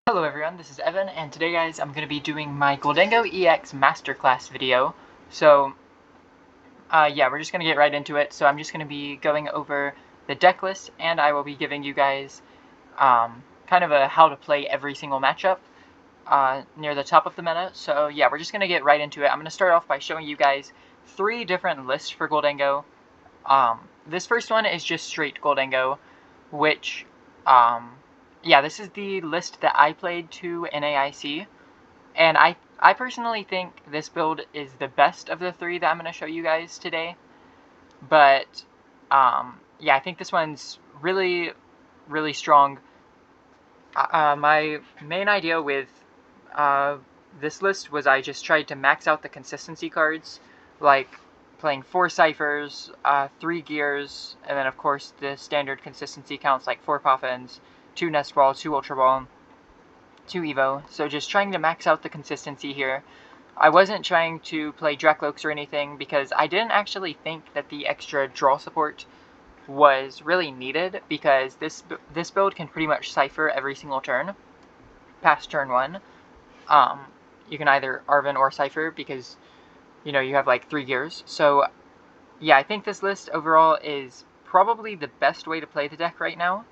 Hello everyone, this is Evan, and today guys I'm going to be doing my Gholdengo EX Masterclass video. So, yeah, we're just going to get right into it. So I'm just going to be going over the deck list, and I will be giving you guys kind of a how to play every single matchup near the top of the meta. So yeah, we're just going to get right into it. I'm going to start off by showing you guys 3 different lists for Gholdengo. This first one is just straight Gholdengo, which, yeah, this is the list that I played to NAIC, and I personally think this build is the best of the 3 that I'm going to show you guys today, but, yeah, I think this one's really, really strong. My main idea with this list was I just tried to max out the consistency cards, like playing 4 Ciphers, 3 Gears, and then of course the standard consistency counts like 4 Poffins, 2 Nest Ball, 2 Ultra Ball, 2 Evo. So just trying to max out the consistency here. I wasn't trying to play Dracloaks or anything because I didn't actually think that the extra draw support was really needed, because this build can pretty much Cipher every single turn past turn 1. You can either Arven or Cipher because, you know, you have like 3 gears. So yeah, I think this list overall is probably the best way to play the deck right now.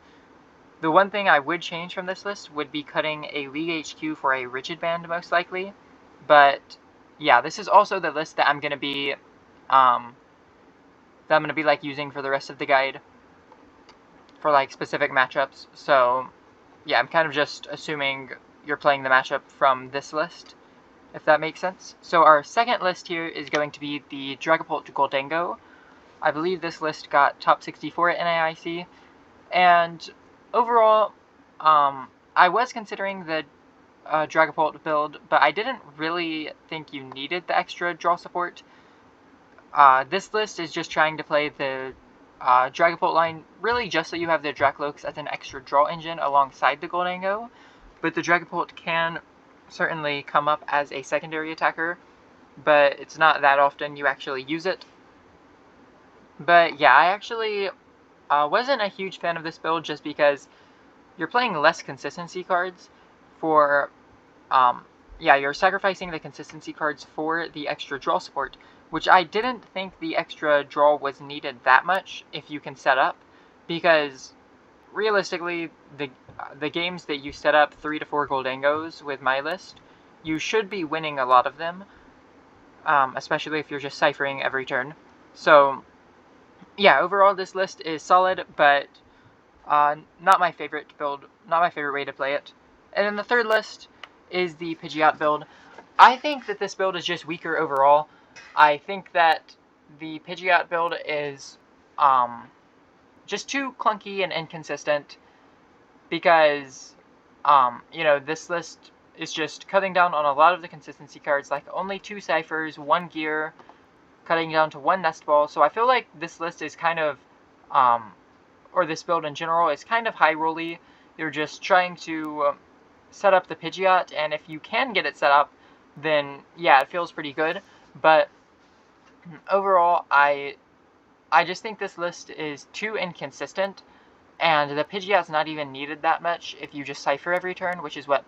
The one thing I would change from this list would be cutting a League HQ for a Rigid Band, most likely. But yeah, this is also the list that I'm gonna be like using for the rest of the guide for like specific matchups. So yeah, I'm kind of just assuming you're playing the matchup from this list, if that makes sense. So our second list here is going to be the Dragapult Gholdengo. I believe this list got top 64 at NAIC, and overall, I was considering the Dragapult build, but I didn't really think you needed the extra draw support. This list is just trying to play the Dragapult line, really just so you have the Dracloaks as an extra draw engine alongside the Gholdengo, but the Dragapult can certainly come up as a secondary attacker, but it's not that often you actually use it. But yeah, I actually wasn't a huge fan of this build just because you're playing less consistency cards for, yeah, you're sacrificing the consistency cards for the extra draw support, which I didn't think the extra draw was needed that much if you can set up, because realistically, the games that you set up 3 to 4 Gholdengos with my list, you should be winning a lot of them, especially if you're just ciphering every turn. So yeah, overall this list is solid, but not my favorite build, not my favorite way to play it. And then the third list is the Pidgeot build. I think that this build is just weaker overall. I think that the Pidgeot build is just too clunky and inconsistent because, you know, this list is just cutting down on a lot of the consistency cards, like only 2 Ciphers, 1 Gear, cutting down to 1 Nest Ball. So I feel like this list is kind of, or this build in general, is kind of high rolly. You're just trying to set up the Pidgeot, and if you can get it set up, then yeah, it feels pretty good. But overall, I just think this list is too inconsistent, and the Pidgeot's not even needed that much if you just Cipher every turn, which is what,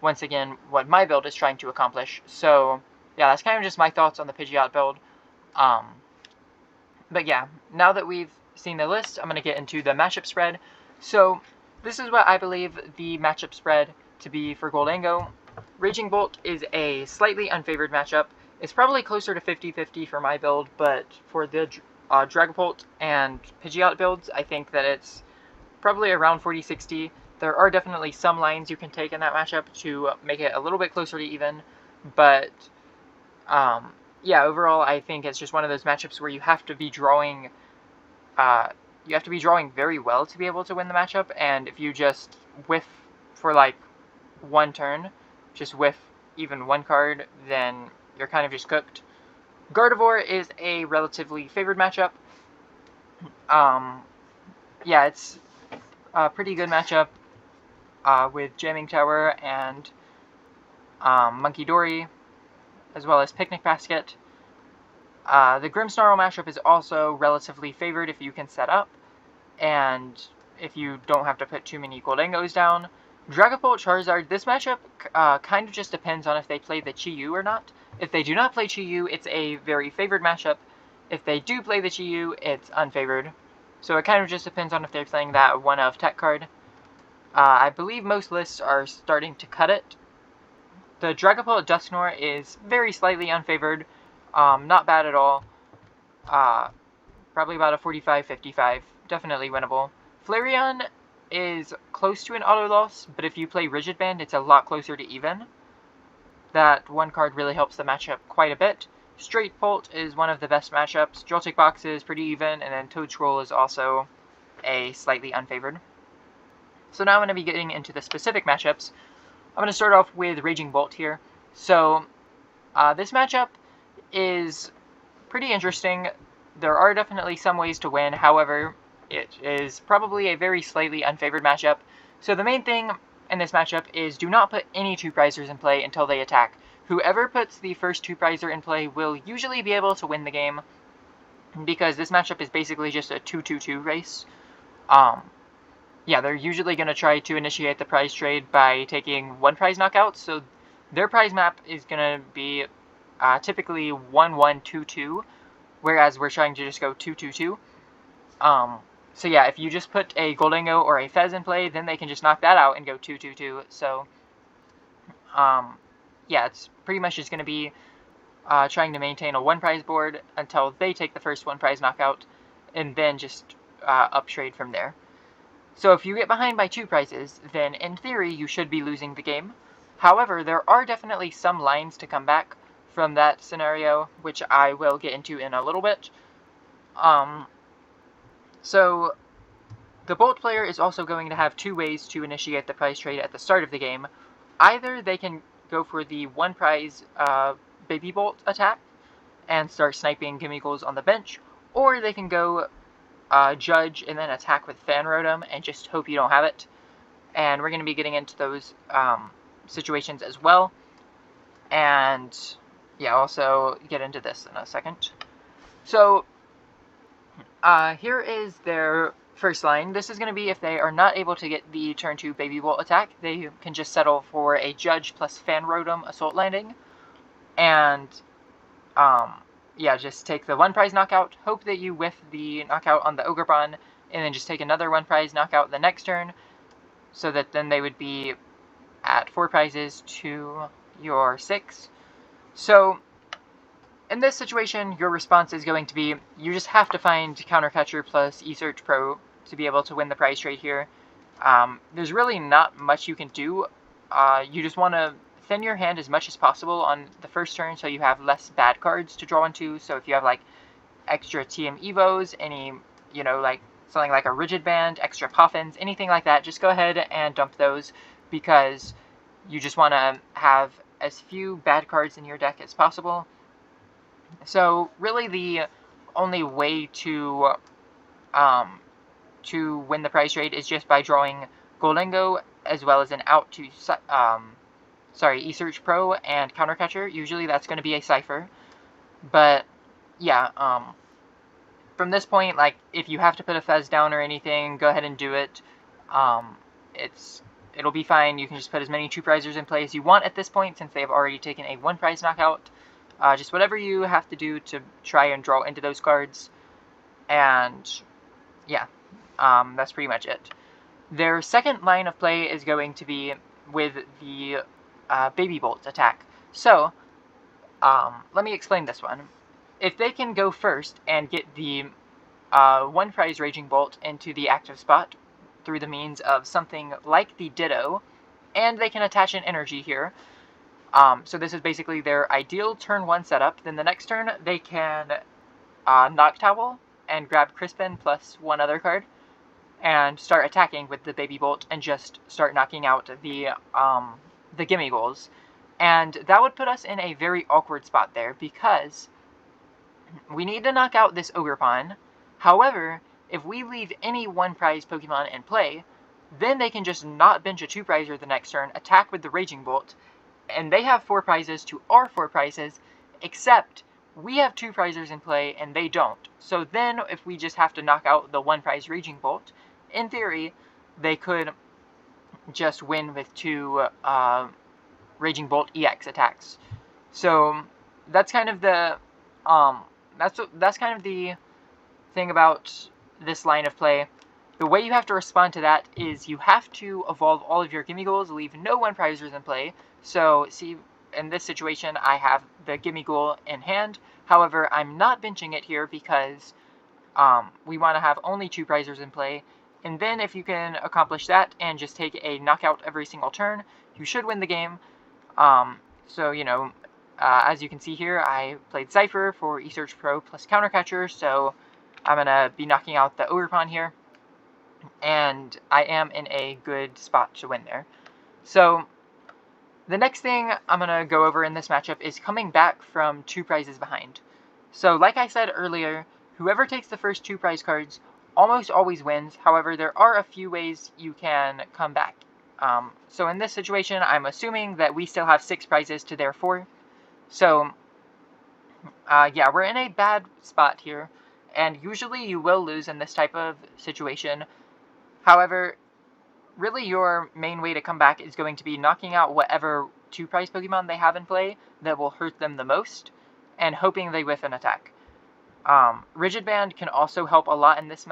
once again, what my build is trying to accomplish. So yeah, that's kind of just my thoughts on the Pidgeot build. But yeah, now that we've seen the list, I'm going to get into the matchup spread. So this is what I believe the matchup spread to be for Gholdengo. Raging Bolt is a slightly unfavored matchup. It's probably closer to 50-50 for my build, but for the Dragapult and Pidgeot builds, I think that it's probably around 40-60. There are definitely some lines you can take in that matchup to make it a little bit closer to even, but yeah, overall, I think it's just one of those matchups where you have to be drawing very well to be able to win the matchup, and if you just whiff for like 1 turn, just whiff even 1 card, then you're kind of just cooked. Gardevoir is a relatively favored matchup. Yeah, it's a pretty good matchup with Jamming Tower and Monkey Dory, as well as Picnic Basket. The Grimmsnarl matchup is also relatively favored if you can set up, and if you don't have to put too many Gholdengos down. Dragapult Charizard, this matchup kind of just depends on if they play the Chi-Yu or not. If they do not play Chi-Yu, it's a very favored matchup. If they do play the Chi-Yu, it's unfavored. So it kind of just depends on if they're playing that one of Tech card. I believe most lists are starting to cut it. The Dragapult Dusknoir is very slightly unfavored. Not bad at all. Probably about a 45-55. Definitely winnable. Flareon is close to an auto loss, but if you play Rigid Band, it's a lot closer to even. That one card really helps the matchup quite a bit. Straight Bolt is one of the best matchups. Joltik Box is pretty even, and then Toedscruel is also a slightly unfavored. So now I'm going to be getting into the specific matchups. I'm going to start off with Raging Bolt here. So this matchup is pretty interesting. There are definitely some ways to win, however, it is probably a very slightly unfavored matchup. So the main thing in this matchup is do not put any two-prizers in play until they attack. Whoever puts the first two-prizer in play will usually be able to win the game, because this matchup is basically just a 2-2-2 race. Yeah, they're usually going to try to initiate the prize trade by taking one prize knockout, so their prize map is going to be typically 1-1-2-2, whereas we're trying to just go 2-2-2. So yeah, if you just put a Gholdengo or a Fez in play, then they can just knock that out and go 2-2-2. So, yeah, it's pretty much just going to be trying to maintain a one-prize board until they take the first one-prize knockout, and then just up-trade from there. So if you get behind by two prizes, then in theory you should be losing the game. However, there are definitely some lines to come back from that scenario, which I will get into in a little bit. So the Bolt player is also going to have two ways to initiate the prize trade at the start of the game. Either they can go for the one prize Baby Bolt attack and start sniping Gimmigholes on the bench, or they can go Judge and then attack with Fan Rotom and just hope you don't have it. And we're going to be getting into those situations as well. And yeah, also get into this in a second. So here is their first line. This is going to be if they are not able to get the turn 2 Baby Bolt attack, they can just settle for a Judge plus Fan Rotom Assault Landing. And yeah, just take the one prize knockout, hope that you whiff the knockout on the Ogerpon, and then just take another one prize knockout the next turn, so that then they would be at 4 prizes to your 6. So in this situation, your response is going to be, you just have to find Counter Catcher plus eSearch Pro to be able to win the prize trade here. There's really not much you can do. You just want to thin your hand as much as possible on the first turn so you have less bad cards to draw into. So if you have like extra TM Evos, any, you know, like something like a Rigid Band, extra Poffins, anything like that, just go ahead and dump those, because you just want to have as few bad cards in your deck as possible. So really the only way to win the prize trade is just by drawing Gholdengo as well as an out to eSearch Pro and Counter Catcher. Usually that's going to be a Cypher. But yeah, from this point, like, if you have to put a Fez down or anything, go ahead and do it. It'll be fine. You can just put as many 2-prizers in play as you want at this point, since they have already taken a 1-prize knockout. Just whatever you have to do to try and draw into those cards. And yeah, that's pretty much it. Their second line of play is going to be with the Baby Bolt attack. So, let me explain this one. If they can go first and get the 1-prize Raging Bolt into the active spot through the means of something like the Ditto, and they can attach an energy here. So this is basically their ideal turn 1 setup. Then the next turn, they can Noctowl and grab Crispin plus one other card and start attacking with the Baby Bolt and just start knocking out the Gimmigholes. And that would put us in a very awkward spot there, because we need to knock out this Ogerpon. However, if we leave any 1-prize Pokemon in play, then they can just not bench a 2-prizer the next turn, attack with the Raging Bolt, and they have 4 prizes to our 4 prizes, except we have 2 prizers in play and they don't. So then if we just have to knock out the 1-prize Raging Bolt, in theory, they could just win with 2 Raging Bolt EX attacks. So that's kind of the that's kind of the thing about this line of play. The way you have to respond to that is you have to evolve all of your Gimmighoul's, leave no 1-prizers in play. So see, in this situation, I have the Gimmighoul in hand. However, I'm not benching it here because we want to have only 2-prizers in play. And then if you can accomplish that and just take a knockout every single turn, you should win the game. So, you know, as you can see here, I played Cypher for eSearch Pro plus Countercatcher, so I'm going to be knocking out the Ogerpon here. And I am in a good spot to win there. So, the next thing I'm going to go over in this matchup is coming back from 2 prizes behind. So, like I said earlier, whoever takes the first 2 prize cards almost always wins. However, there are a few ways you can come back. So in this situation, I'm assuming that we still have 6 prizes to their 4. So, yeah, we're in a bad spot here. And usually you will lose in this type of situation. However, really your main way to come back is going to be knocking out whatever 2 prize Pokemon they have in play that will hurt them the most, and hoping they whiff an attack. Rigid Band can also help a lot in this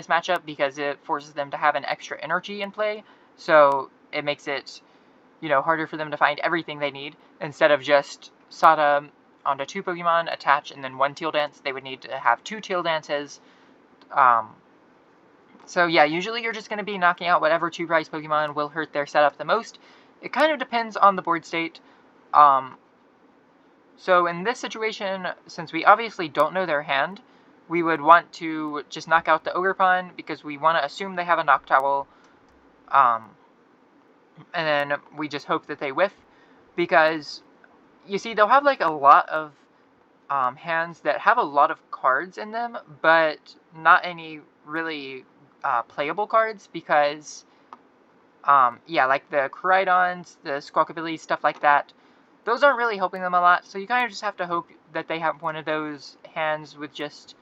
matchup because it forces them to have an extra energy in play, so it makes it, you know, harder for them to find everything they need. Instead of just Sada onto 2 Pokemon, attach, and then 1 Teal Dance, they would need to have 2 Teal Dances. So yeah, usually you're just going to be knocking out whatever 2 prize Pokemon will hurt their setup the most. It kind of depends on the board state. So in this situation, since we obviously don't know their hand, we would want to just knock out the Ogerpon because we want to assume they have a Noctowl. And then we just hope that they whiff, because you see they'll have like a lot of hands that have a lot of cards in them, but not any really playable cards, because yeah, like the Koraidons, the Squawkabillies, stuff like that, those aren't really helping them a lot. So you kind of just have to hope that they have one of those hands with just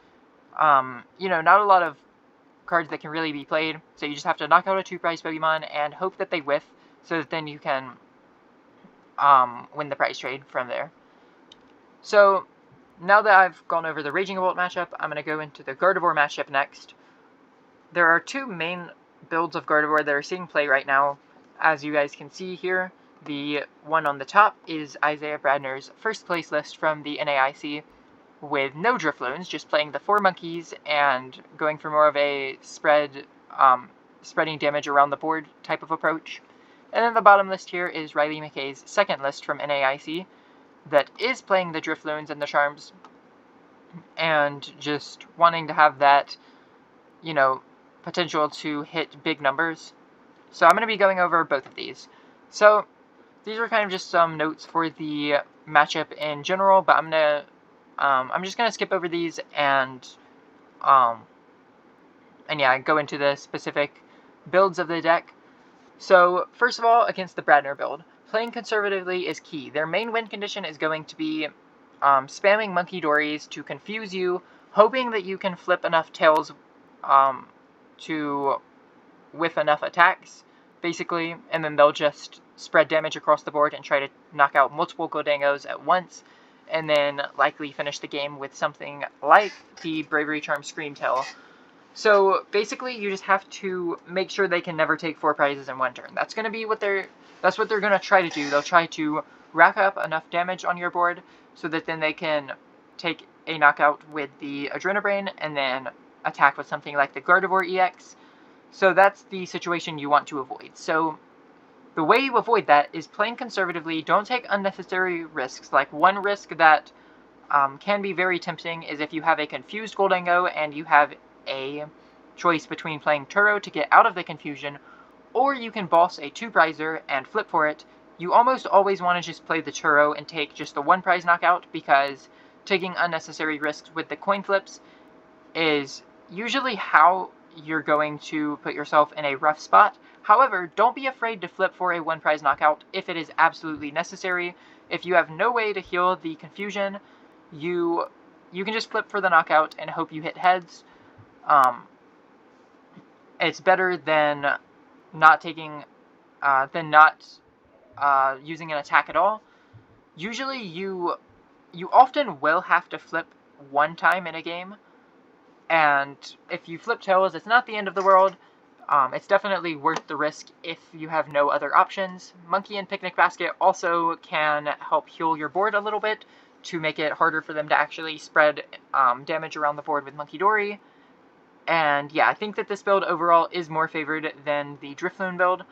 you know, not a lot of cards that can really be played. So you just have to knock out a 2 prize Pokemon and hope that they whiff, so that then you can win the prize trade from there. So now that I've gone over the Raging Bolt matchup, I'm going to go into the Gardevoir matchup next. There are 2 main builds of Gardevoir that are seeing play right now. As you guys can see here, the one on the top is Isaiah Bradner's first place list from the NAIC, with no Drifloons, just playing the 4 monkeys and going for more of a spreading damage around the board type of approach. And then the bottom list here is Riley McKay's second list from NAIC, that is playing the Drifloons and the Charms, and just wanting to have that, you know, potential to hit big numbers. So I'm going to be going over both of these. So these are kind of just some notes for the matchup in general, but I'm just going to skip over these and yeah, go into the specific builds of the deck. So first of all, against the Bradner build, playing conservatively is key. Their main win condition is going to be spamming Monkey Dories to confuse you, hoping that you can flip enough tails to whiff enough attacks, basically, and then they'll just spread damage across the board and try to knock out multiple Gholdengos at once, and then likely finish the game with something like the Bravery Charm Scream Tail. So basically, you just have to make sure they can never take 4 prizes in one turn. That's going to be what they're going to try to do. They'll try to rack up enough damage on your board so that then they can take a knockout with the Adrenabrain and then attack with something like the Gardevoir EX. So that's the situation you want to avoid. So the way you avoid that is playing conservatively. Don't take unnecessary risks. Like, one risk that can be very tempting is if you have a confused Gholdengo and you have a choice between playing Turo to get out of the confusion, or you can boss a 2 prizer and flip for it. You almost always want to just play the Turo and take just the 1 prize knockout, because taking unnecessary risks with the coin flips is usually how you're going to put yourself in a rough spot. However, don't be afraid to flip for a 1 prize knockout if it is absolutely necessary. If you have no way to heal the confusion, you can just flip for the knockout and hope you hit heads. It's better than not taking than not using an attack at all. Usually you often will have to flip one time in a game, and if you flip tails, it's not the end of the world. It's definitely worth the risk if you have no other options. Monkey and Picnic Basket also can help heal your board a little bit to make it harder for them to actually spread damage around the board with Munkidori. And yeah, I think that this build overall is more favored than the Drifloon build.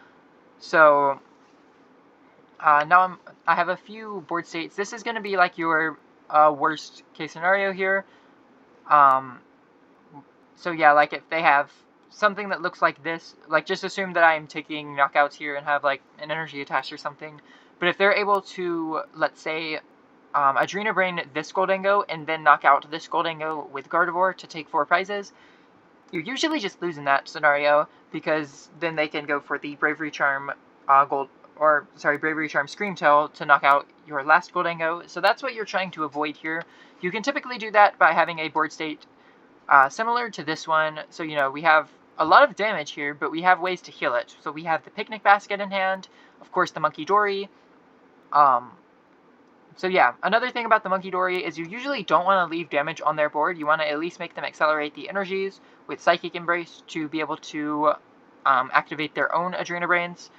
So now I have a few board states. This is going to be like your worst case scenario here. So yeah, like if they have something that looks like this, like just assume that I'm taking knockouts here and have like an energy attached or something. But if they're able to, let's say, Adrena Brain this Gholdengo and then knock out this Gholdengo with Gardevoir to take 4 prizes, you usually just lose in that scenario, because then they can go for the Bravery Charm Bravery Charm Screamtail to knock out your last Gholdengo. So that's what you're trying to avoid here. You can typically do that by having a board state similar to this one. So, you know, we have a lot of damage here, but we have ways to heal it. So we have the Picnic Basket in hand, of course the Munkidori. So yeah, another thing about the Munkidori is you usually don't want to leave damage on their board. You want to at least make them accelerate the energies with Psychic Embrace to be able to activate their own Adrena Brains.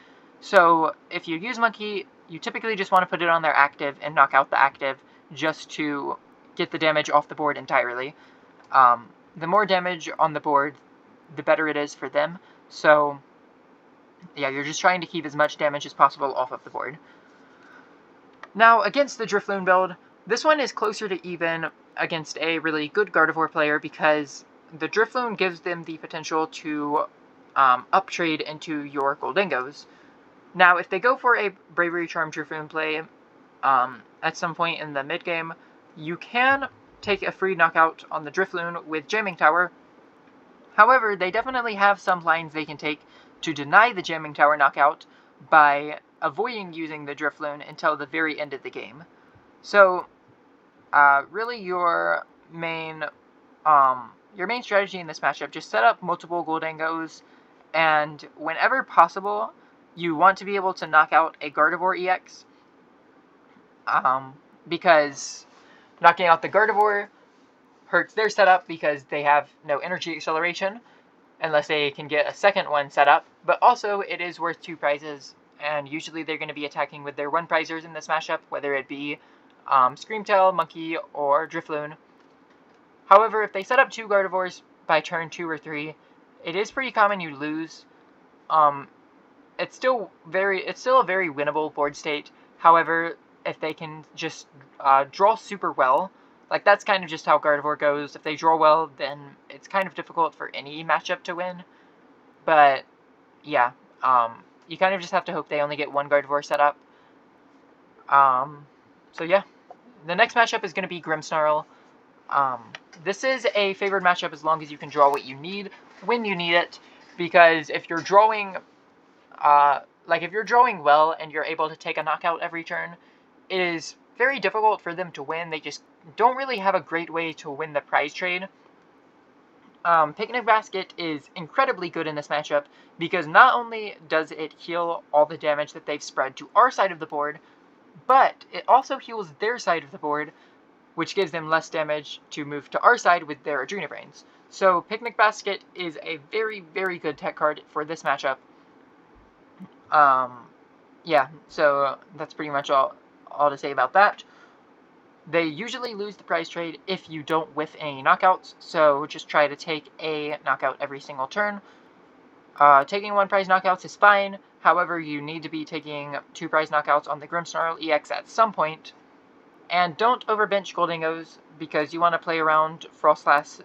So if you use Monkey, you typically just want to put it on their active and knock out the active just to get the damage off the board entirely. The more damage on the board, the better it is for them. So yeah, you're just trying to keep as much damage as possible off of the board. Now, against the Drifloon build, this one is closer to even against a really good Gardevoir player, because the Drifloon gives them the potential to uptrade into your Gholdengos. Now, if they go for a Bravery Charm Drifloon play at some point in the mid-game, you can take a free knockout on the Drifloon with Jamming Tower. However, they definitely have some lines they can take to deny the Jamming Tower knockout by avoiding using the Drifloon until the very end of the game. So, really your main strategy in this matchup, just set up multiple Gholdengos, and whenever possible, you want to be able to knock out a Gardevoir EX, because knocking out the Gardevoir hurts their setup because they have no energy acceleration, unless they can get a second one set up, but also it is worth 2 prizes, and usually they're going to be attacking with their 1-prizers in this matchup, whether it be Screamtail, Monkey, or Drifloon. However, if they set up 2 Gardevoirs by turn 2 or 3, it is pretty common you lose. It's still a very winnable board state. However, if they can just draw super well, like that's kind of just how Gardevoir goes. If they draw well, then it's kind of difficult for any matchup to win. But yeah, you kind of just have to hope they only get 1 Gardevoir set up. So yeah, the next matchup is going to be Grimmsnarl. This is a favored matchup as long as you can draw what you need when you need it, because if you're drawing, if you're drawing well and you're able to take a knockout every turn, it is very difficult for them to win. They just don't really have a great way to win the prize trade. Picnic Basket is incredibly good in this matchup because not only does it heal all the damage that they've spread to our side of the board, but it also heals their side of the board, which gives them less damage to move to our side with their Adrena Brains. So Picnic Basket is a very, very good tech card for this matchup. Yeah, so that's pretty much all to say about that. They usually lose the prize trade if you don't whiff any knockouts, so just try to take a knockout every single turn. Taking 1 prize knockouts is fine, however, you need to be taking 2 prize knockouts on the Grimmsnarl EX at some point. And don't overbench Gholdengos, because you want to play around Frostlass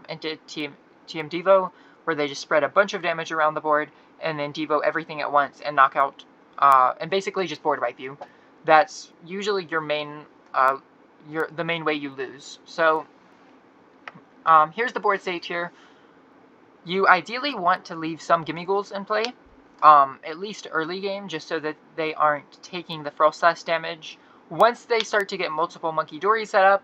into TM Devo, where they just spread a bunch of damage around the board, and then Devo everything at once and knock out, and basically just board wipe you. That's usually your main, the main way you lose. So, here's the board state here. You ideally want to leave some Gimmighouls in play, at least early game, just so that they aren't taking the Frostlass damage. Once they start to get multiple Munkidori set up,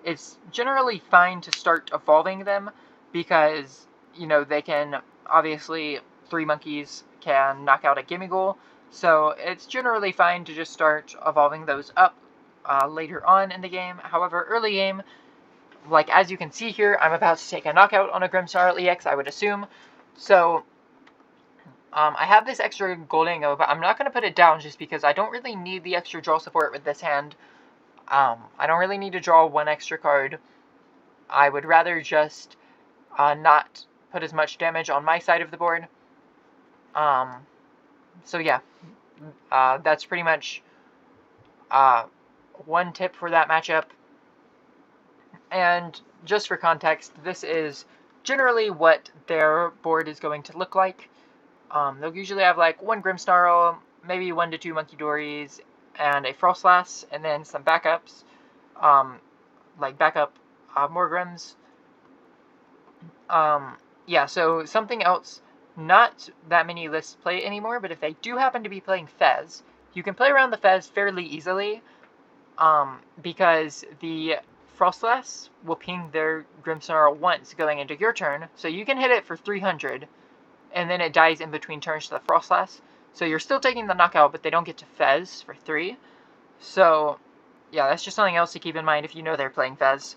it's generally fine to start evolving them, because, you know, they can, obviously, 3 monkeys can knock out a Gimmighoul. So it's generally fine to just start evolving those up later on in the game. However, early game, like as you can see here, I'm about to take a knockout on a Grimmsnarl EX, I would assume. So I have this extra Gholdengo, but I'm not going to put it down just because I don't really need the extra draw support with this hand. I don't really need to draw one extra card. I would rather just not put as much damage on my side of the board. So yeah, that's pretty much one tip for that matchup. And just for context, this is generally what their board is going to look like. They'll usually have like one Grimmsnarl, maybe 1 to 2 Monkeydories, and a Frostlass, and then some backups, like backup more Grims. Yeah, so something else, not that many lists play anymore, but if they do happen to be playing Fez, you can play around the Fez fairly easily, because the Frostlass will ping their Grimmsnarl once going into your turn, so you can hit it for 300, and then it dies in between turns to the Frostlass. So you're still taking the knockout, but they don't get to Fez for 3. So, yeah, that's just something else to keep in mind if you know they're playing Fez.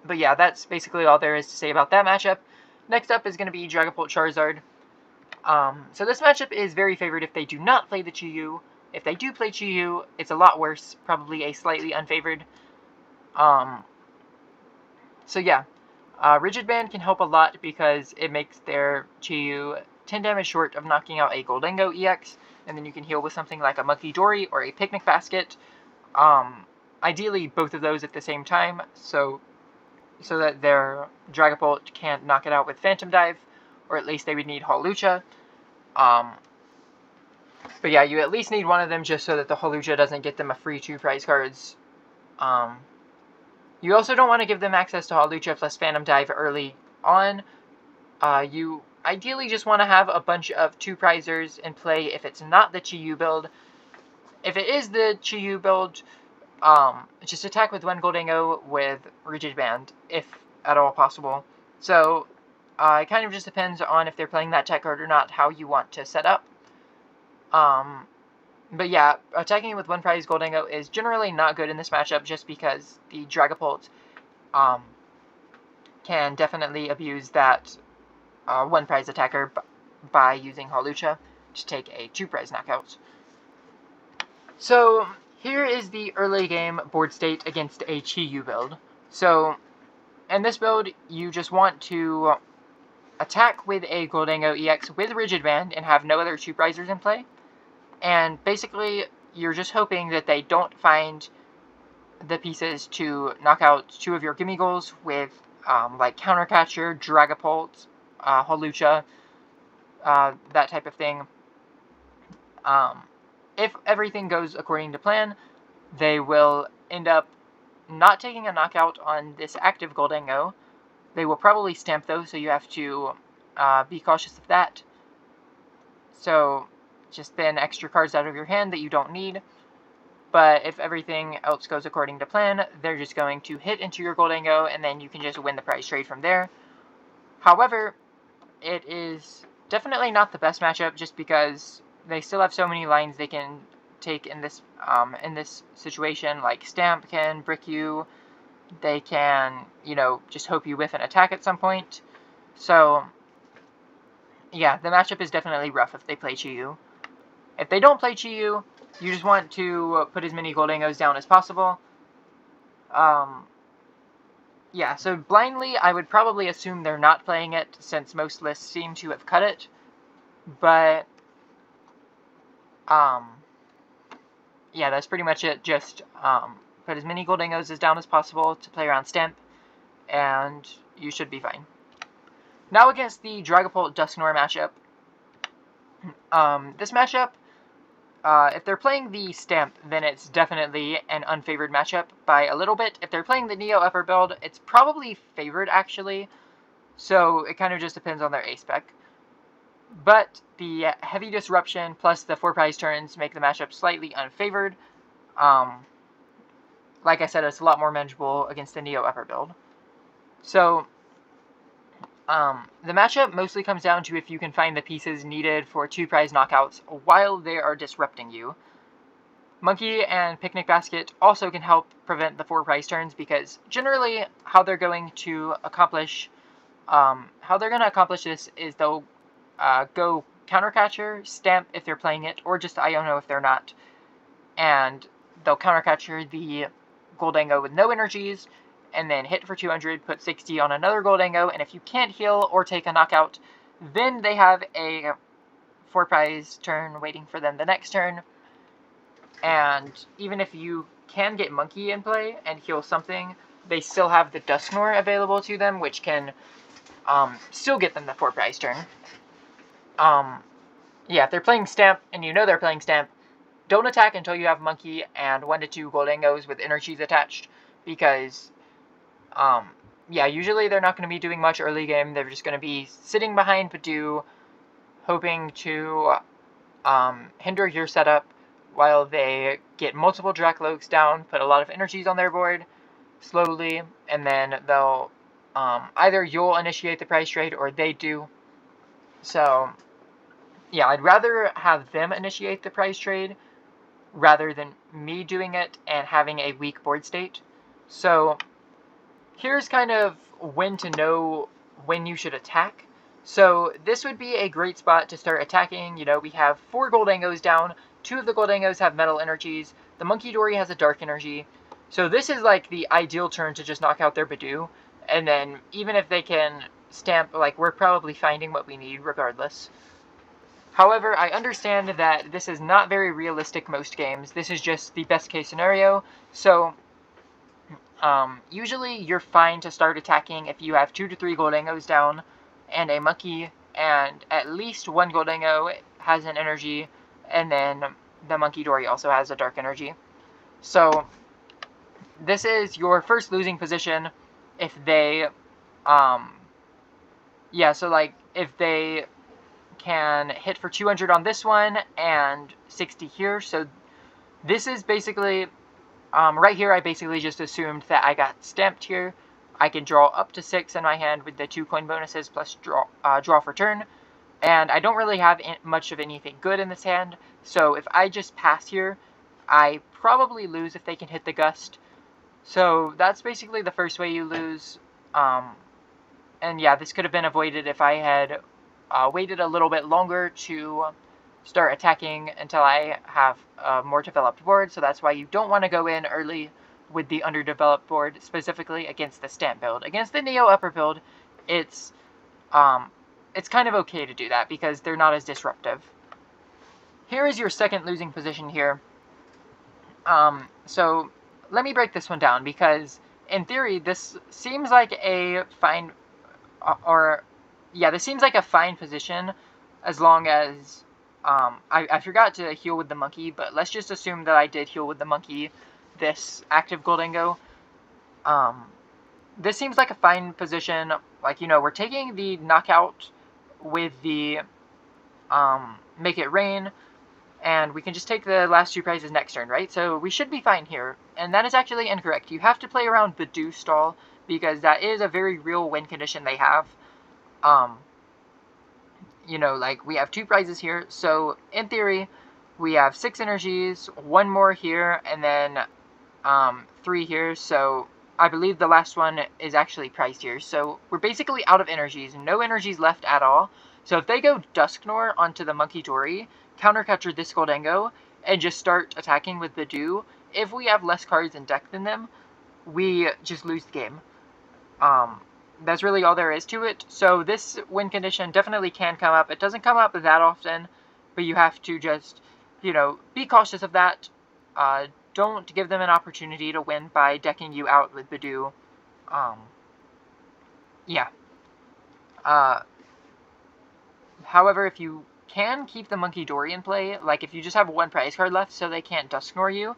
But yeah, that's basically all there is to say about that matchup. Next up is going to be Dragapult Charizard. So this matchup is very favored if they do not play the Chi-Yu. If they do play Chi-Yu, it's a lot worse, probably a slightly unfavored. So yeah, Rigid Band can help a lot because it makes their Chi-Yu 10 damage short of knocking out a Gholdengo EX, and then you can heal with something like a Monkeydory or a Picnic Basket. Ideally, both of those at the same time, so that their Dragapult can't knock it out with Phantom Dive, or at least they would need Hawlucha. But yeah, you at least need one of them just so that the Hawlucha doesn't get them a free 2 prize cards. You also don't want to give them access to Hawlucha plus Phantom Dive early on. You ideally just want to have a bunch of 2-prizers in play if it's not the Chi-Yu build. If it is the Chi-Yu build, just attack with one Gholdengo with Rigid Band, if at all possible. So, it kind of just depends on if they're playing that tech card or not, how you want to set up. But yeah, attacking with one prize Gholdengo is generally not good in this matchup just because the Dragapult can definitely abuse that one prize attacker by using Hawlucha to take a 2-prize knockout. So here is the early game board state against a Chi-Yu build. So in this build, you just want to attack with a Gholdengo EX with Rigid Band and have no other 2-prizers in play. And basically, you're just hoping that they don't find the pieces to knock out 2 of your Gimmighouls with like Countercatcher, Dragapult, Hawlucha, that type of thing. If everything goes according to plan, they will end up not taking a knockout on this active Gholdengo. They will probably stamp though, so you have to be cautious of that. So just bin extra cards out of your hand that you don't need. But if everything else goes according to plan, they're just going to hit into your Gholdengo, and then you can just win the prize trade from there. However, it is definitely not the best matchup just because they still have so many lines they can take in this situation. Like Stamp can brick you, they can, you know, just hope you whiff an attack at some point. So yeah, the matchup is definitely rough if they play Chi-Yu. If they don't play Chi-Yu, you just want to put as many Gholdengos down as possible. Yeah, so blindly, I would probably assume they're not playing it, since most lists seem to have cut it. But, yeah, that's pretty much it. Just, put as many Gholdengos as down as possible to play around Stamp, and you should be fine. Now against the Dragapult Dusknoir matchup. This matchup, if they're playing the Stamp, then it's definitely an unfavored matchup by a little bit. If they're playing the Neo Upper build, it's probably favored, actually. So it kind of just depends on their A-spec. But the Heavy Disruption plus the 4-prize turns make the matchup slightly unfavored. Like I said, it's a lot more manageable against the Neo Upper build. So, The matchup mostly comes down to if you can find the pieces needed for 2 prize knockouts while they are disrupting you. Monkey and Picnic Basket also can help prevent the 4 prize turns, because generally how they're going to accomplish this is they'll go Countercatcher, Stamp if they're playing it, or just Iono if they're not, and they'll Countercatcher the Gholdengo with no energies, and then hit for 200, put 60 on another Gholdengo, and if you can't heal or take a knockout, then they have a 4 prize turn waiting for them the next turn. And even if you can get Monkey in play and heal something, they still have the Dusknoir available to them, which can still get them the 4 prize turn. Yeah, if they're playing Stamp, and you know they're playing Stamp, don't attack until you have Monkey and 1 to 2 Gholdengos with energies attached, because, yeah, usually they're not going to be doing much early game. They're just going to be sitting behind Badoo, hoping to hinder your setup while they get multiple Dracloaks down, put a lot of energies on their board slowly, and then they'll either you'll initiate the prize trade or they do. So yeah, I'd rather have them initiate the prize trade rather than me doing it and having a weak board state. So here's kind of when to know when you should attack. So this would be a great spot to start attacking. You know, we have 4 Gholdengos down. 2 of the Gholdengos have metal energies. The Monkey Dory has a dark energy. So this is like the ideal turn to just knock out their Badoo. And then even if they can Stamp, like, we're probably finding what we need regardless. However, I understand that this is not very realistic most games. This is just the best case scenario. So usually you're fine to start attacking if you have 2 to 3 Gholdengos down and a Monkey, and at least 1 Gholdengo has an energy, and then the Monkey Dory also has a dark energy. So this is your first losing position if they, yeah, so like if they can hit for 200 on this one and 60 here. So this is basically, right here I basically just assumed that I got stamped here. I can draw up to 6 in my hand with the 2 coin bonuses plus draw for turn. And I don't really have much of anything good in this hand, so if I just pass here, I probably lose if they can hit the Gust. So that's basically the first way you lose. And yeah, this could have been avoided if I had waited a little bit longer to start attacking until I have a more developed board. So that's why you don't want to go in early with the underdeveloped board, specifically against the Stamp build. Against the Neo Upper build, it's kind of okay to do that because they're not as disruptive. Here is your second losing position here. So let me break this one down, because in theory this seems like a fine, this seems like a fine position as long as I forgot to heal with the Monkey, but let's just assume that I did heal with the Monkey this active Gholdengo. This seems like a fine position. Like, you know, we're taking the knockout with the Make It Rain, and we can just take the last 2 prizes next turn, right? So we should be fine here, and that is actually incorrect. You have to play around Badoo stall, because that is a very real win condition they have. You know, like, we have 2 prizes here, so in theory, we have 6 energies, 1 more here, and then 3 here, so I believe the last one is actually priced here. So we're basically out of energies, no energies left at all. So if they go Dusknoir onto the Monkey Dory, Countercatcher this Gholdengo, and just start attacking with Badoo, if we have less cards in deck than them, we just lose the game. That's really all there is to it. So this win condition definitely can come up. It doesn't come up that often, but you have to just, you know, be cautious of that. Don't give them an opportunity to win by decking you out with Badoo. Yeah. However, if you can keep the Monkey Dory in play, like if you just have 1 prize card left so they can't Dusknoir you,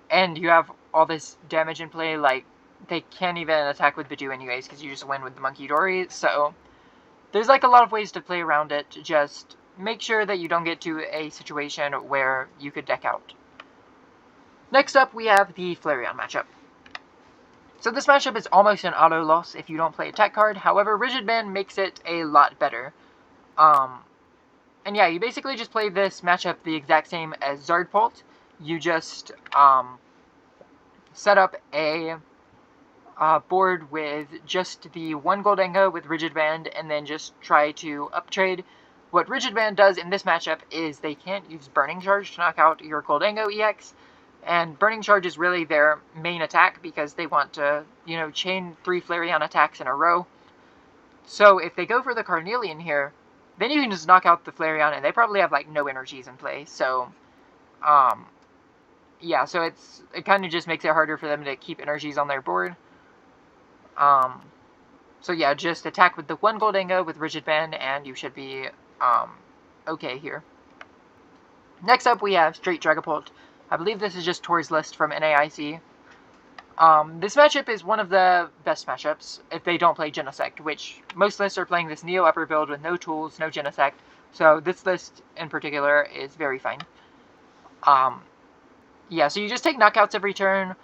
and you have all this damage in play, like, they can't even attack with Badoo anyways, because you just win with the Monkey Dory. So there's like a lot of ways to play around it. Just make sure that you don't get to a situation where you could deck out. Next up, we have the Flareon matchup. So this matchup is almost an auto loss if you don't play a tech card. However, Rigid Band makes it a lot better. And yeah, you basically just play this matchup the exact same as Dragapult. You just set up a board with just the one Gholdengo with Rigid Band, and then just try to uptrade. What Rigid Band does in this matchup is they can't use Burning Charge to knock out your Gholdengo EX, and Burning Charge is really their main attack because they want to, you know, chain 3 Flareon attacks in a row. So if they go for the Carnelian here, then you can just knock out the Flareon, and they probably have, like, no energies in play. So, yeah, so it kind of just makes it harder for them to keep energies on their board. So yeah, just attack with the one Gholdengo with Rigid Band, and you should be, okay here. Next up, we have straight Dragapult. I believe this is just Tor's list from NAIC. This matchup is one of the best matchups if they don't play Genesect, which most lists are playing this Neo upper build with no tools, no Genesect, so this list in particular is very fine. Yeah, so you just take knockouts every turn.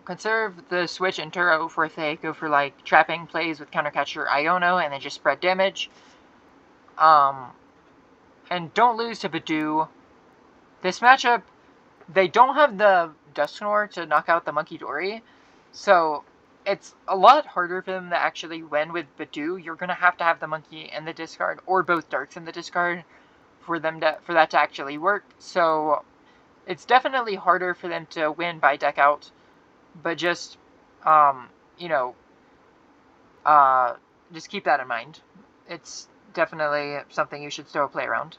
Conserve the switch and Turo for if they go for, like, trapping plays with Countercatcher Iono, and then just spread damage. And don't lose to Badoo. This matchup, they don't have the Dusknoir to knock out the Monkey Dory, so it's a lot harder for them to actually win with Badoo. You're going to have the Monkey in the discard, or both Darks in the discard, for that to actually work. So it's definitely harder for them to win by deck out, but just, you know, just keep that in mind. It's definitely something you should still play around.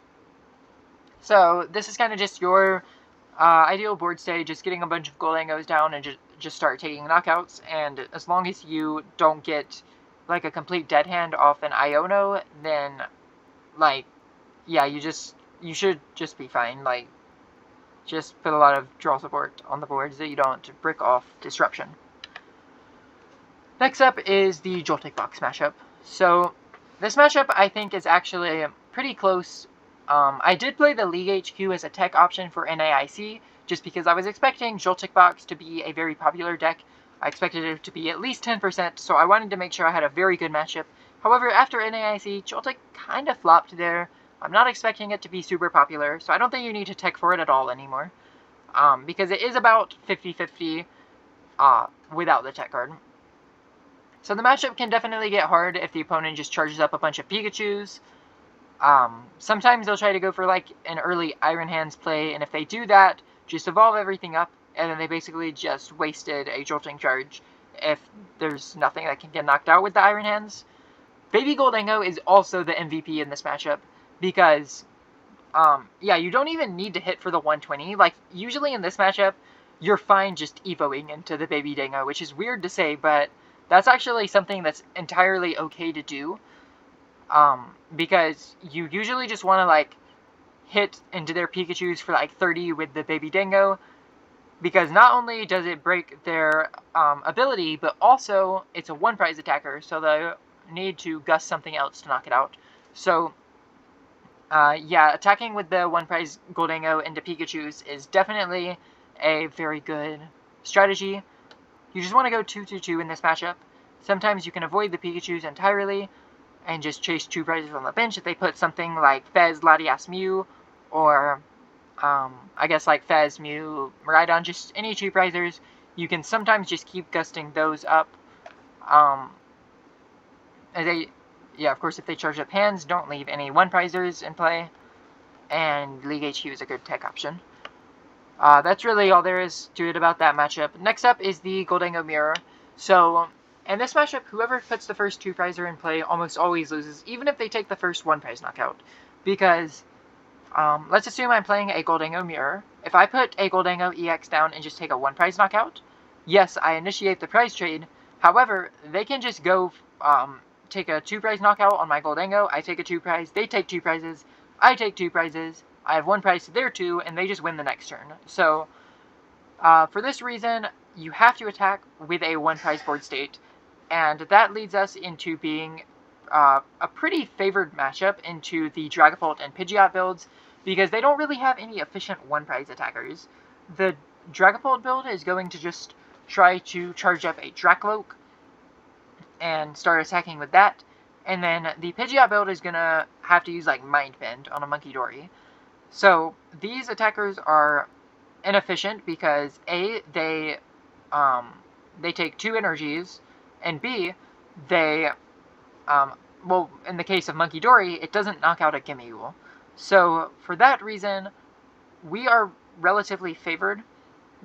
So this is kind of just your ideal board state, just getting a bunch of Gholdengos down and just start taking knockouts. And as long as you don't get, like, a complete dead hand off an Iono, then, like, yeah, you should just be fine. Like, just put a lot of draw support on the board so you don't brick off Disruption. Next up is the Joltik box matchup. So this matchup, I think, is actually pretty close. I did play the League HQ as a tech option for NAIC, just because I was expecting Joltik box to be a very popular deck. I expected it to be at least 10%, so I wanted to make sure I had a very good matchup. However, after NAIC, Joltik kind of flopped there. I'm not expecting it to be super popular, so I don't think you need to tech for it at all anymore. Because it is about 50-50 without the tech card. So the matchup can definitely get hard if the opponent just charges up a bunch of Pikachus. Sometimes they'll try to go for, like, an early Iron Hands play, and if they do that, just evolve everything up, and then they basically just wasted a Jolting Charge if there's nothing that can get knocked out with the Iron Hands. Baby Gholdengo is also the MVP in this matchup, because, yeah, you don't even need to hit for the 120. Like, usually in this matchup, you're fine just evoing into the Baby Dingo, which is weird to say, but that's actually something that's entirely okay to do. Because you usually just want to, like, hit into their Pikachus for, like, 30 with the Baby Dingo, because not only does it break their ability, but also it's a one-prize attacker, so they need to gust something else to knock it out. So, yeah, attacking with the one-prize Gholdengo into Pikachus is definitely a very good strategy. You just want to go 2-2-2 in this matchup. Sometimes you can avoid the Pikachus entirely and just chase 2 prizes on the bench if they put something like Fez, Latias, Mew, or I guess like Fez, Mew, Miraidon, just any 2 prizers. You can sometimes just keep gusting those up. Yeah, of course, if they charge up hands, don't leave any 1-prizers in play. And League HQ is a good tech option. That's really all there is to it about that matchup. Next up is the Gholdengo Mirror. So, in this matchup, whoever puts the first 2-prizer in play almost always loses, even if they take the first 1-prize knockout. Because, let's assume I'm playing a Gholdengo Mirror. If I put a Gholdengo EX down and just take a 1-prize knockout, yes, I initiate the prize trade. However, they can just go take a 2-prize knockout on my Gholdengo, I take a 2-prize, they take 2 prizes, I take 2 prizes, I have 1 prize to their 2, and they just win the next turn. So, for this reason, you have to attack with a 1-prize board state, and that leads us into being a pretty favored matchup into the Dragapult and Pidgeot builds, because they don't really have any efficient 1-prize attackers. The Dragapult build is going to just try to charge up a Dragapult and start attacking with that. And then the Pidgeot build is going to have to use like Mind Bend on a Munkidori. So these attackers are inefficient because A, they take 2 energies, and B, they, well, in the case of Munkidori, it doesn't knock out a Gimmighoul. So for that reason, we are relatively favored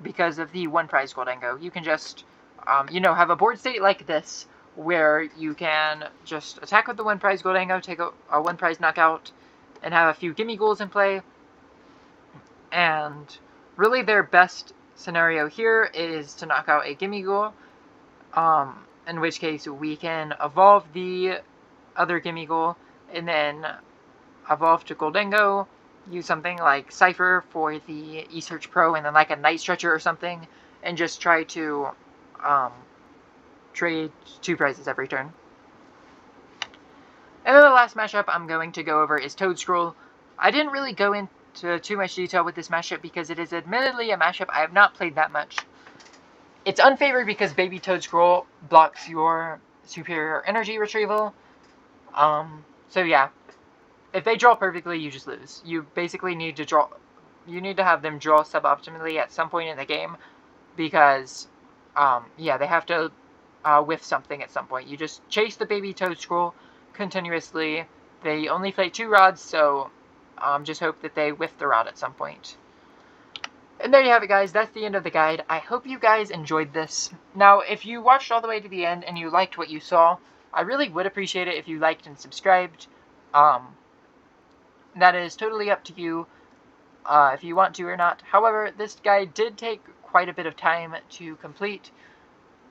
because of the one prize Gholdengo. You can just, have a board state like this, where you can just attack with the one prize Gholdengo, take a one prize knockout, and have a few Gimmighouls in play. And really their best scenario here is to knock out a Gimmighoul, in which case we can evolve the other Gimmighoul, and then evolve to Gholdengo, use something like Cypher for the eSearch Pro, and then like a Night Stretcher or something, and just try to trade 2 prizes every turn. And then the last matchup I'm going to go over is Toedscruel. I didn't really go into too much detail with this matchup because it is admittedly a matchup I have not played that much. It's unfavored because Baby Toedscruel blocks your superior energy retrieval. So yeah, if they draw perfectly, you just lose. You basically need to draw. You need to have them draw suboptimally at some point in the game, because, yeah, they have to whiff something at some point. You just chase the Baby Toedscruel continuously. They only play 2 rods, so just hope that they whiff the rod at some point. And there you have it, guys. That's the end of the guide. I hope you guys enjoyed this. Now, if you watched all the way to the end and you liked what you saw, I really would appreciate it if you liked and subscribed. That is totally up to you if you want to or not. However, this guide did take quite a bit of time to complete.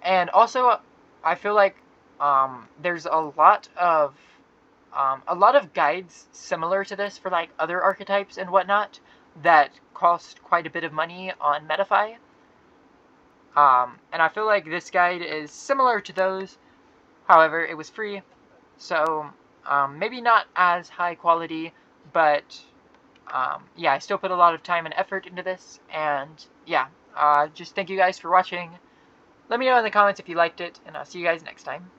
And also, I feel like there's a lot of guides similar to this for like other archetypes and whatnot that cost quite a bit of money on Metafy. And I feel like this guide is similar to those. However, it was free, so maybe not as high quality, but yeah, I still put a lot of time and effort into this. And yeah, just thank you guys for watching. Let me know in the comments if you liked it, and I'll see you guys next time.